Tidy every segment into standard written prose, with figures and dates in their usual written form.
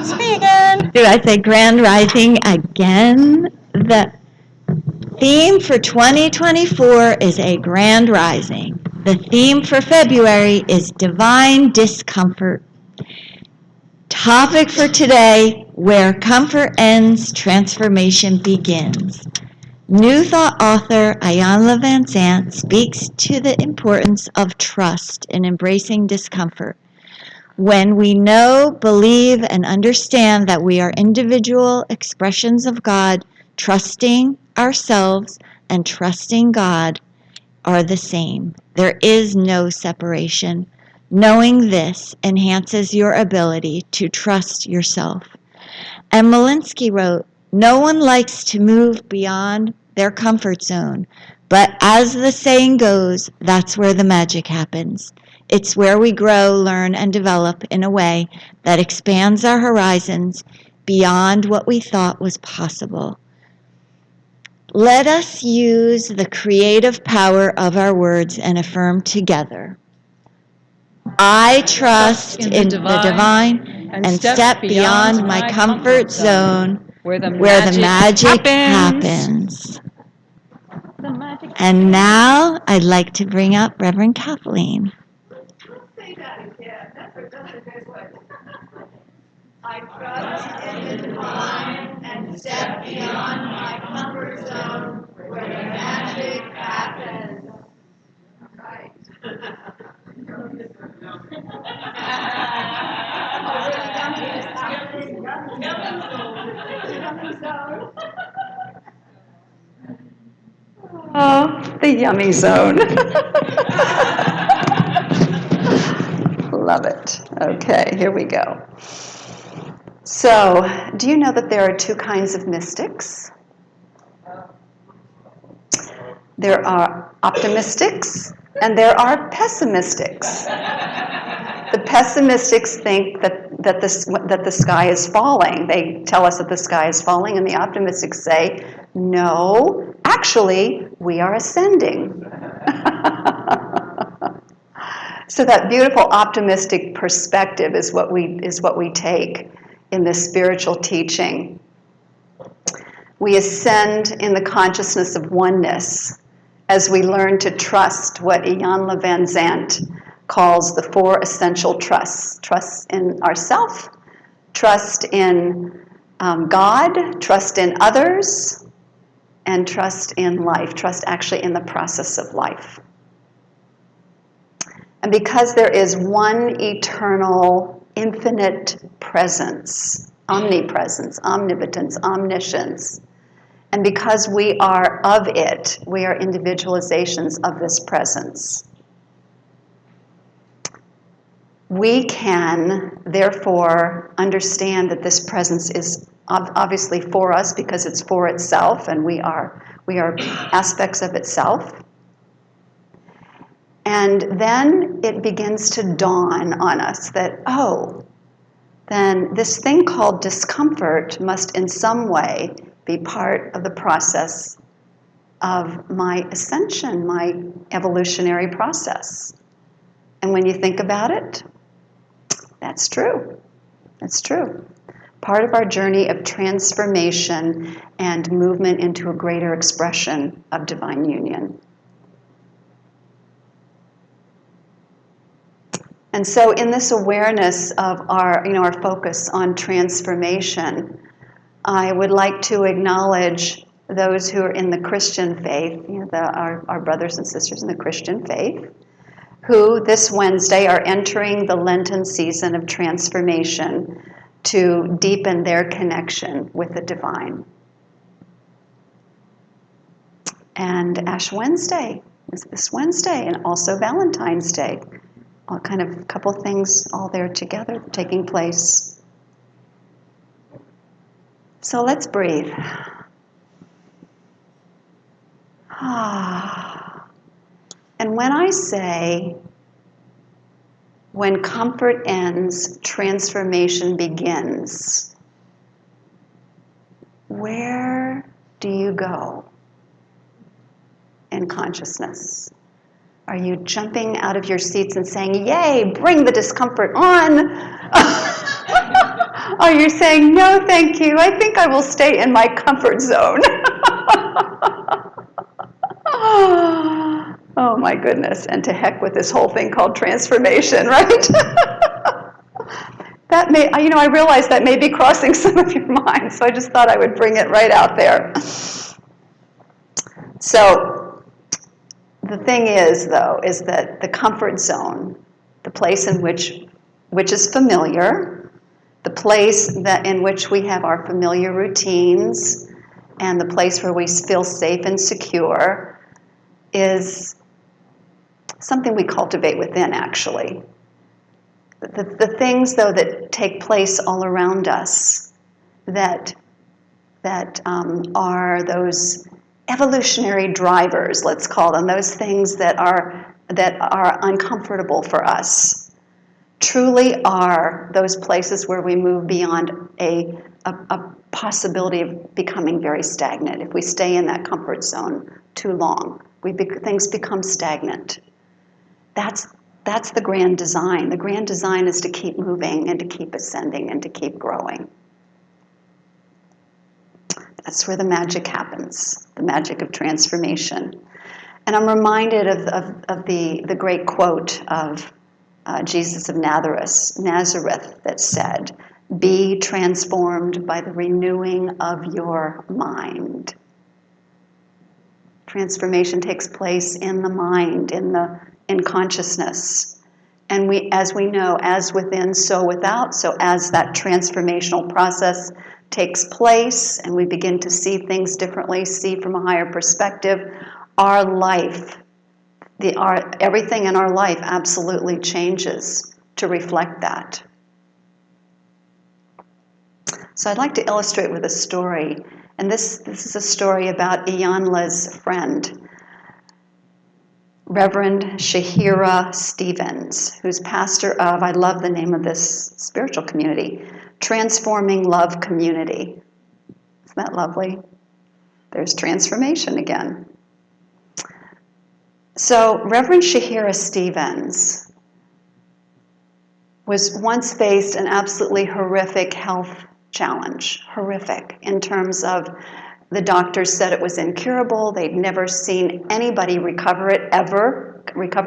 Speaking. Do I say grand rising again? The theme for 2024 is a grand rising. The theme for February is divine discomfort. Topic for today, where comfort ends, transformation begins. New Thought author Iyanla Vanzant speaks to the importance of trust in embracing discomfort. When we know, believe, and understand that we are individual expressions of God, trusting ourselves and trusting God are the same. There is no separation. Knowing this enhances your ability to trust yourself. And Malinsky wrote, "No one likes to move beyond their comfort zone, but as the saying goes, that's where the magic happens. It's where we grow, learn, and develop in a way that expands our horizons beyond what we thought was possible." Let us use the creative power of our words and affirm together. I trust in the divine and step beyond my comfort zone where the magic happens. And now I'd like to bring up Reverend Kathleen. Say that again. That's a good one. I trust in the divine and step beyond my comfort zone where the magic happens. Right. Oh, the yummy zone. Love it. Okay, here we go. So, do you know that there are two kinds of mystics? There are optimistics and there are pessimistics. The pessimistics think that the sky is falling. They tell us that the sky is falling, and the optimistics say, no, actually, we are ascending. So that beautiful optimistic perspective is what we take in this spiritual teaching. We ascend in the consciousness of oneness as we learn to trust what Iyanla Vanzant calls the four essential trusts. Trust in ourself, trust in God, trust in others, and trust in life, trust actually in the process of life. And because there is one eternal, infinite presence, omnipresence, omnipotence, omniscience, and because we are of it, we are individualizations of this presence. We can, therefore, understand that this presence is obviously for us because it's for itself, and we are aspects of itself. And then it begins to dawn on us that, oh, then this thing called discomfort must in some way be part of the process of my ascension, my evolutionary process. And when you think about it, that's true. That's true. Part of our journey of transformation and movement into a greater expression of divine union. And so in this awareness of our focus on transformation, I would like to acknowledge those who are in the Christian faith, our brothers and sisters in the Christian faith, who this Wednesday are entering the Lenten season of transformation to deepen their connection with the divine. And Ash Wednesday is this Wednesday, and also Valentine's Day. All kind of couple things all there together taking place. So let's breathe. And when I say, when comfort ends, transformation begins, where do you go in consciousness? Are you jumping out of your seats and saying, yay, bring the discomfort on? Oh, you're saying, no, thank you. I think I will stay in my comfort zone. Oh, my goodness. And to heck with this whole thing called transformation, right? That may, I realize that may be crossing some of your minds, so I just thought I would bring it right out there. So, the thing is, though, is that the comfort zone, the place in which is familiar, the place in which we have our familiar routines, and the place where we feel safe and secure, is something we cultivate within, actually. The things, though, that take place all around us that are those evolutionary drivers, let's call them, those things that are uncomfortable for us, truly are those places where we move beyond a possibility of becoming very stagnant. If we stay in that comfort zone too long, things become stagnant. That's the grand design. The grand design is to keep moving and to keep ascending and to keep growing. That's where the magic happens, the magic of transformation. And I'm reminded of the great quote of Jesus of Nazareth that said, "Be transformed by the renewing of your mind." Transformation takes place in the mind, in consciousness. And as we know, as within, so without. So as that transformational process takes place and we begin to see things differently, see from a higher perspective, our life, everything in our life absolutely changes to reflect that. So I'd like to illustrate with a story. And this is a story about Iyanla's friend, Reverend Shahira Stevens, who's pastor of, I love the name of this spiritual community, Transforming Love Community. Isn't that lovely? There's transformation again. So Reverend Shahira Stevens was once faced an absolutely horrific health challenge, horrific, in terms of the doctors said it was incurable. They'd never seen anybody recover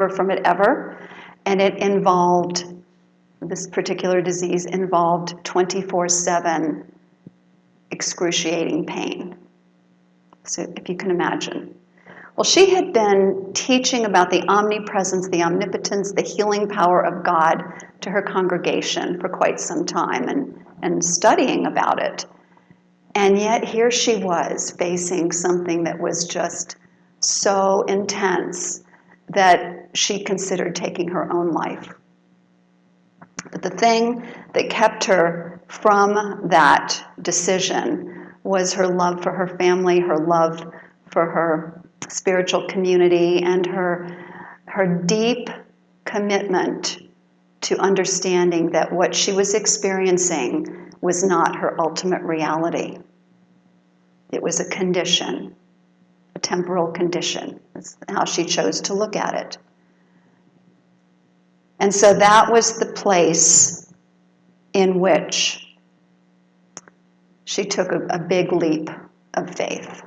from it ever. And it involved, this particular disease involved 24/7 excruciating pain. So if you can imagine. Well, she had been teaching about the omnipresence, the omnipotence, the healing power of God to her congregation for quite some time and studying about it. And yet here she was facing something that was just so intense that she considered taking her own life. But the thing that kept her from that decision was her love for her family, her love for her spiritual community, and her deep commitment to understanding that what she was experiencing was not her ultimate reality. It was a condition, a temporal condition. That's how she chose to look at it. And so that was the place in which she took a big leap of faith.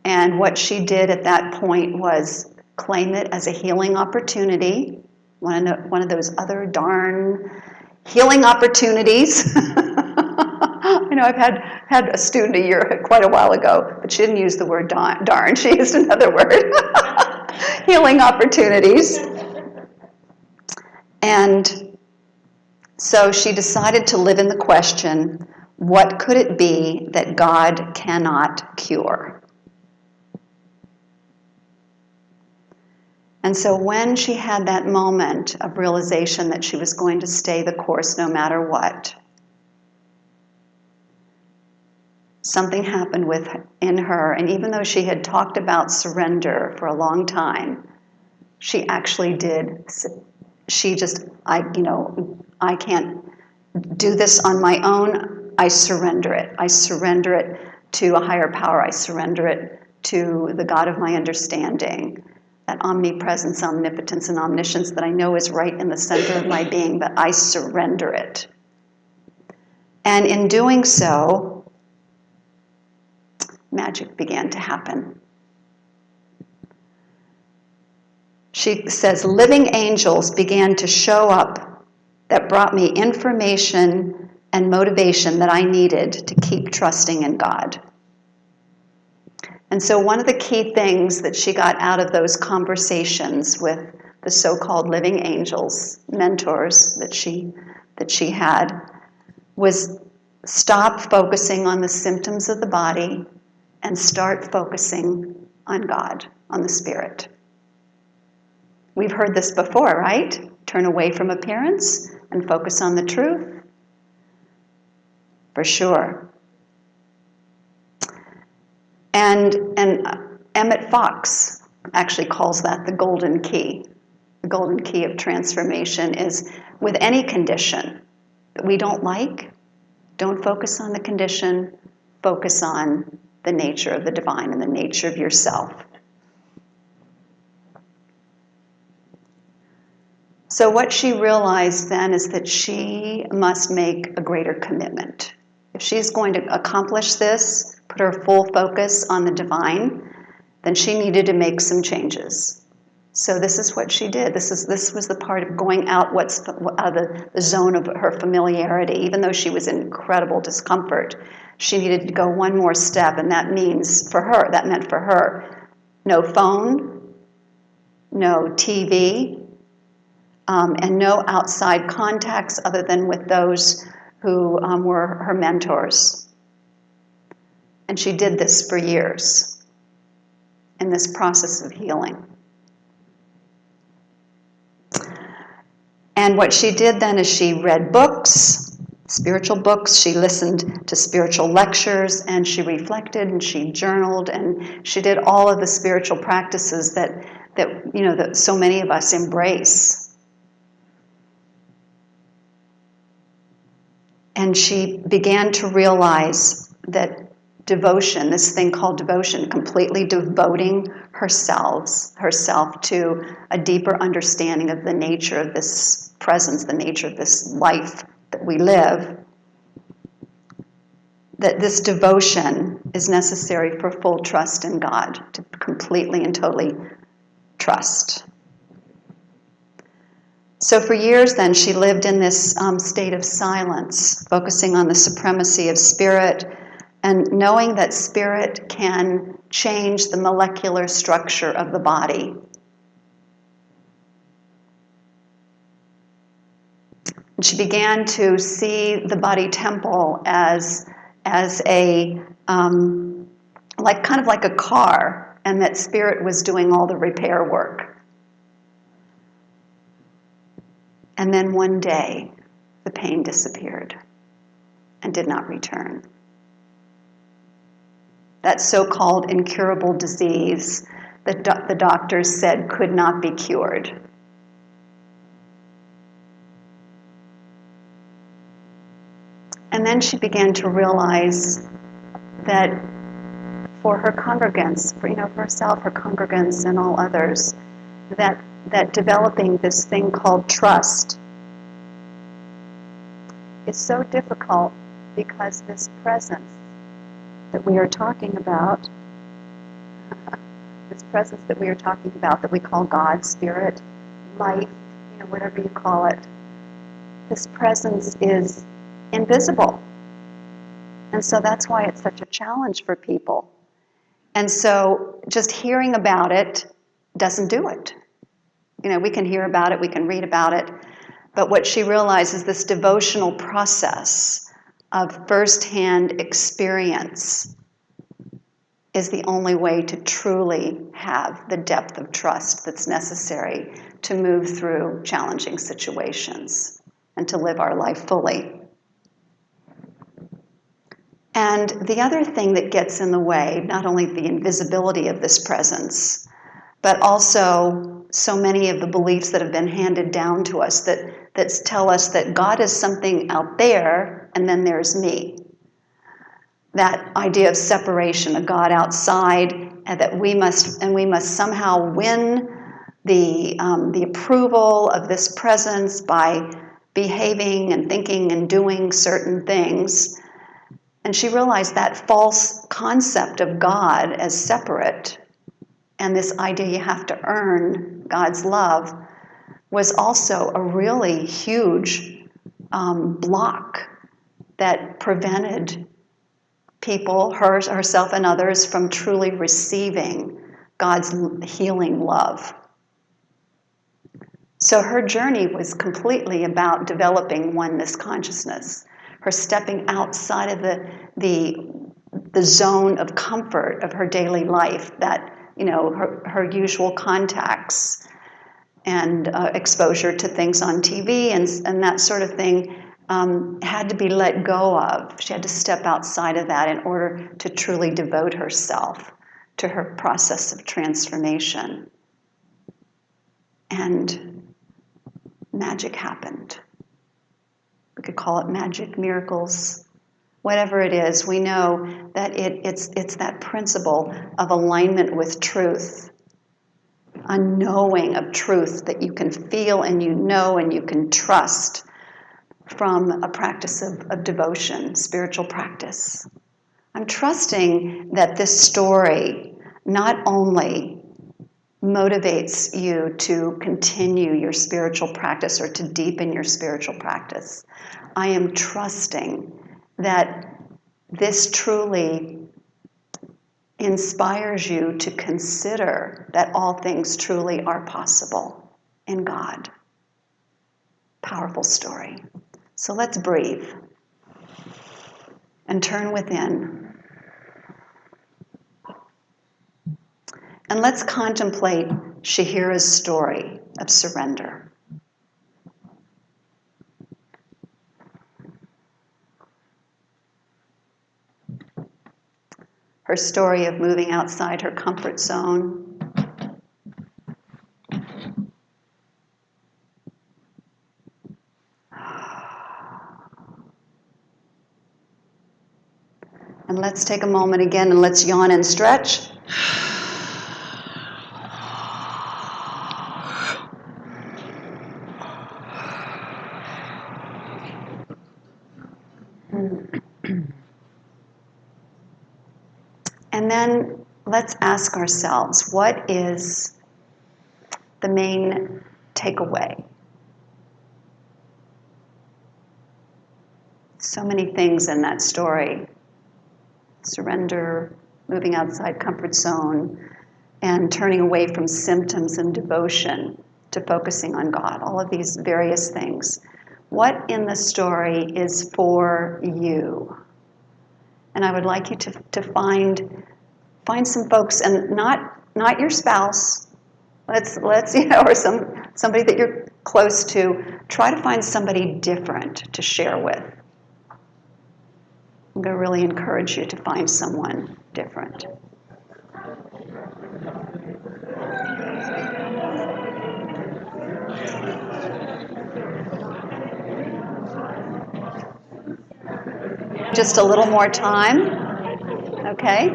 And what she did at that point was claim it as a healing opportunity, one of those other darn healing opportunities. I've had a student a year, quite a while ago, but she didn't use the word darn. She used another word. Healing opportunities. And so she decided to live in the question, what could it be that God cannot cure? And so when she had that moment of realization that she was going to stay the course no matter what, something happened in her, and even though she had talked about surrender for a long time, she actually did. I can't do this on my own. I surrender it. I surrender it to a higher power. I surrender it to the God of my understanding, that omnipresence, omnipotence, and omniscience that I know is right in the center of my being, but I surrender it. And in doing so, magic began to happen. She says, living angels began to show up that brought me information and motivation that I needed to keep trusting in God. And so one of the key things that she got out of those conversations with the so-called living angels, mentors that she had, was stop focusing on the symptoms of the body and start focusing on God, on the Spirit. We've heard this before, right? Turn away from appearance and focus on the truth. For sure. And Emmett Fox actually calls that the golden key. The golden key of transformation is with any condition that we don't like, don't focus on the condition, focus on the nature of the divine and the nature of yourself. So what she realized then is that she must make a greater commitment. If she's going to accomplish this, put her full focus on the divine, then she needed to make some changes. So this is what she did. This was the part of going out out of the zone of her familiarity. Even though she was in incredible discomfort, she needed to go one more step, and that meant for her, no phone, no TV, and no outside contacts other than with those who were her mentors. And she did this for years in this process of healing. And what she did then is she read books, spiritual books, she listened to spiritual lectures, and she reflected and she journaled, and she did all of the spiritual practices that so many of us embrace. And she began to realize that devotion, this thing called devotion, completely devoting herself to a deeper understanding of the nature of this presence, the nature of this life that we live, that this devotion is necessary for full trust in God, to completely and totally trust. So for years then, she lived in this state of silence, focusing on the supremacy of spirit and knowing that spirit can change the molecular structure of the body. And she began to see the body temple as a kind of like a car, and that spirit was doing all the repair work. And then one day, the pain disappeared and did not return. That so-called incurable disease that the doctors said could not be cured. And then she began to realize that for her congregants, for herself, her congregants, and all others, that developing this thing called trust is so difficult because this presence that we are talking about, that we call God, Spirit, life, whatever you call it, this presence is invisible. And so that's why it's such a challenge for people. And so just hearing about it doesn't do it. We can hear about it, we can read about it, but what she realized is this devotional process of firsthand experience is the only way to truly have the depth of trust that's necessary to move through challenging situations and to live our life fully. And the other thing that gets in the way, not only the invisibility of this presence, but also so many of the beliefs that have been handed down to us that tell us that God is something out there and then there's me. That idea of separation, a God outside, and that we must somehow win the approval of this presence by behaving and thinking and doing certain things. And she realized that false concept of God as separate and this idea you have to earn God's love was also a really huge block that prevented people, herself and others, from truly receiving God's healing love. So her journey was completely about developing oneness consciousness, her stepping outside of the zone of comfort of her daily life, that, her usual contacts and exposure to things on TV and that sort of thing had to be let go of. She had to step outside of that in order to truly devote herself to her process of transformation. And magic happened. We could call it magic, miracles, whatever it is. We know that it's that principle of alignment with truth, a knowing of truth that you can feel and you know and you can trust from a practice of devotion, spiritual practice. I'm trusting that this story not only motivates you to continue your spiritual practice or to deepen your spiritual practice. I am trusting that this truly inspires you to consider that all things truly are possible in God. Powerful story. So let's breathe and turn within. And let's contemplate Shahira's story of surrender. Her story of moving outside her comfort zone. And let's take a moment again and let's yawn and stretch. And then let's ask ourselves, what is the main takeaway? So many things in that story. Surrender, moving outside comfort zone, and turning away from symptoms and devotion to focusing on God. All of these various things. What in the story is for you? And I would like you to find some folks, and not your spouse. Let's or somebody that you're close to. Try to find somebody different to share with. I'm going to really encourage you to find someone different. Just a little more time, okay?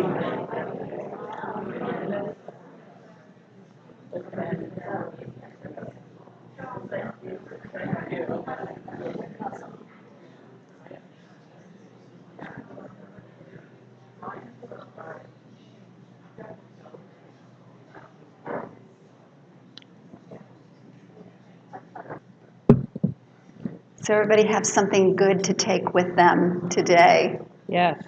So everybody have something good to take with them today. Yes.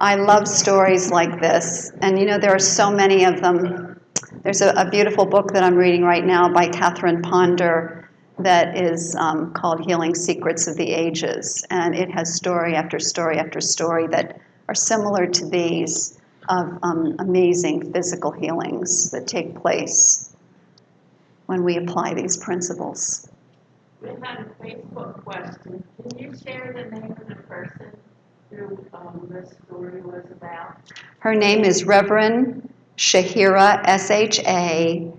I love stories like this, and there are so many of them. There's a beautiful book that I'm reading right now by Catherine Ponder that is called Healing Secrets of the Ages, and it has story after story after story that are similar to these of amazing physical healings that take place when we apply these principles. We had a Facebook question. Can you share the name of the person who this story was about? Her name is Reverend Shahira, Sheheerah,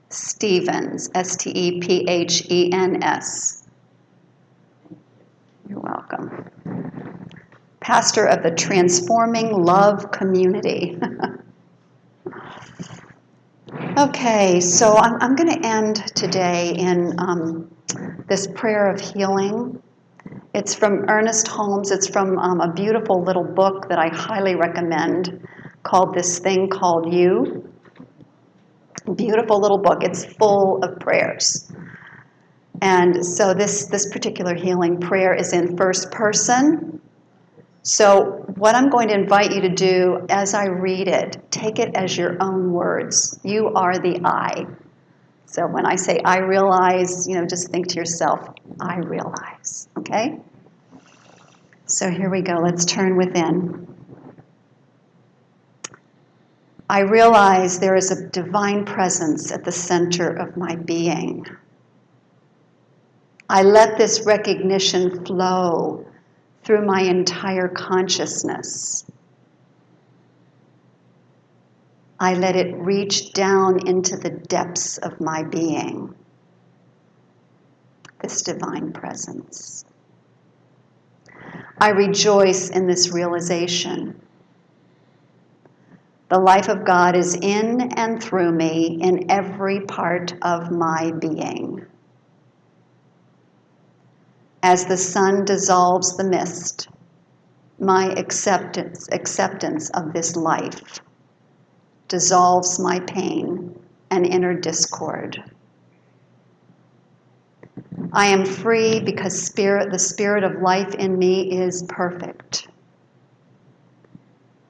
Stevens, Stephen's. You're welcome. pastor of the Transforming Love Community. Okay, so I'm going to end today in this prayer of healing. It's from Ernest Holmes. It's from a beautiful little book that I highly recommend called This Thing Called You. Beautiful little book. It's full of prayers. And so this particular healing prayer is in first person. So what I'm going to invite you to do as I read it, take it as your own words. You are the I. So when I say I realize, just think to yourself, I realize, okay? So here we go. Let's turn within. I realize there is a divine presence at the center of my being. I let this recognition flow through my entire consciousness. I let it reach down into the depths of my being, this divine presence. I rejoice in this realization. The life of God is in and through me in every part of my being. As the sun dissolves the mist, my acceptance of this life dissolves my pain and inner discord. I am free because the spirit of life in me is perfect.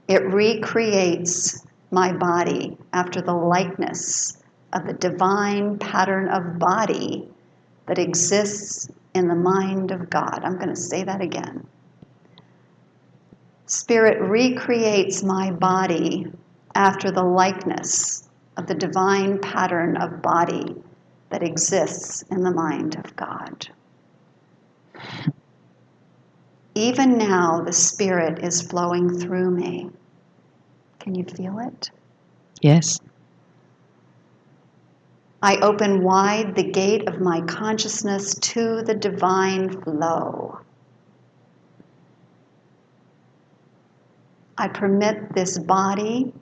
It recreates my body after the likeness of the divine pattern of body that exists in the mind of God. I'm going to say that again. Spirit recreates my body after the likeness of the divine pattern of body that exists in the mind of God. Even now, the Spirit is flowing through me. Can you feel it? Yes. I open wide the gate of my consciousness to the divine flow. I permit this body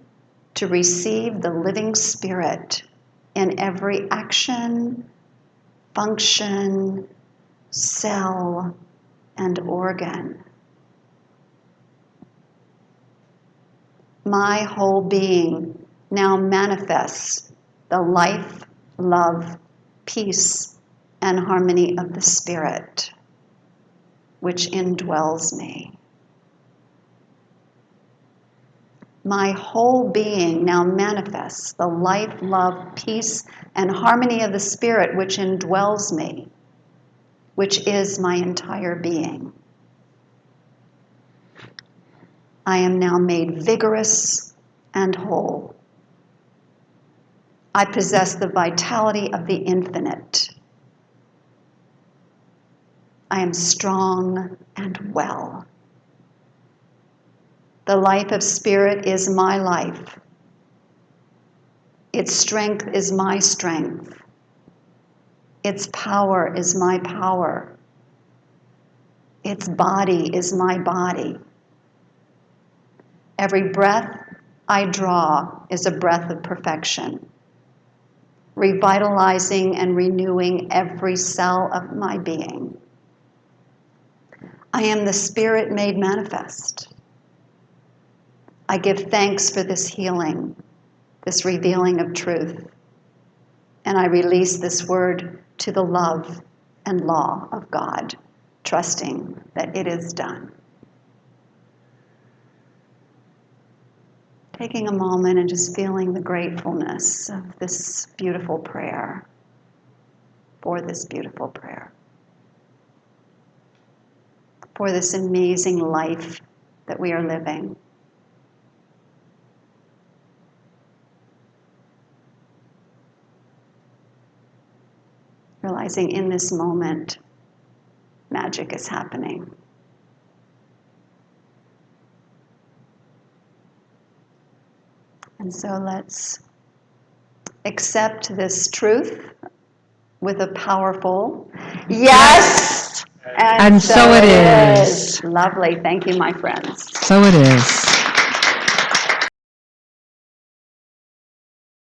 to receive the living Spirit in every action, function, cell, and organ. My whole being now manifests the life, love, peace, and harmony of the Spirit, which indwells me. My whole being now manifests the life, love, peace, and harmony of the Spirit, which indwells me, which is my entire being. I am now made vigorous and whole. I possess the vitality of the infinite. I am strong and well. The life of Spirit is my life. Its strength is my strength. Its power is my power. Its body is my body. Every breath I draw is a breath of perfection, revitalizing and renewing every cell of my being. I am the Spirit made manifest. I give thanks for this healing, this revealing of truth, and I release this word to the love and law of God, trusting that it is done. Taking a moment and just feeling the gratefulness of this beautiful prayer, for this beautiful prayer, for this amazing life that we are living. Realizing in this moment, magic is happening. And so let's accept this truth with a powerful yes. And so it is. Lovely. Thank you, my friends. So it is.